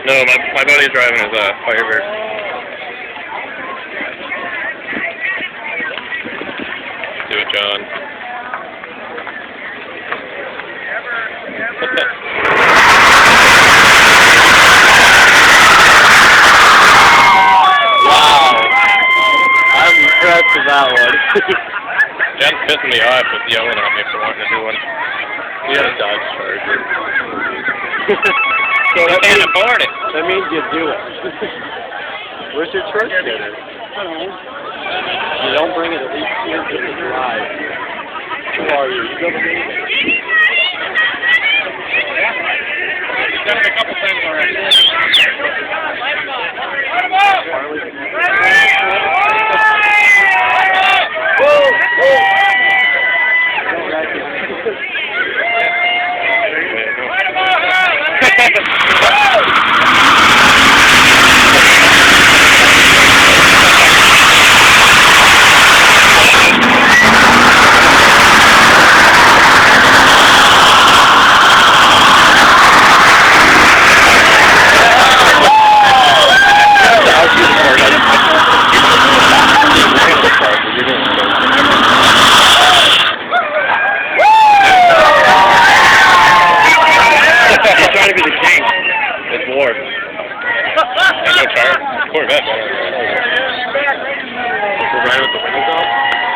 No, my buddy's driving his Firebird. Do it, John. Wow. I'm impressed with that one. Jen's pissing me off with yelling at me for wanting to do one. He had a Dodge Charger. So you can't afford it. That means you do it. Where's your church dinner? You don't bring it at least 2 minutes to drive. Who are you? You go to me. He's done it a couple times already. Whoa!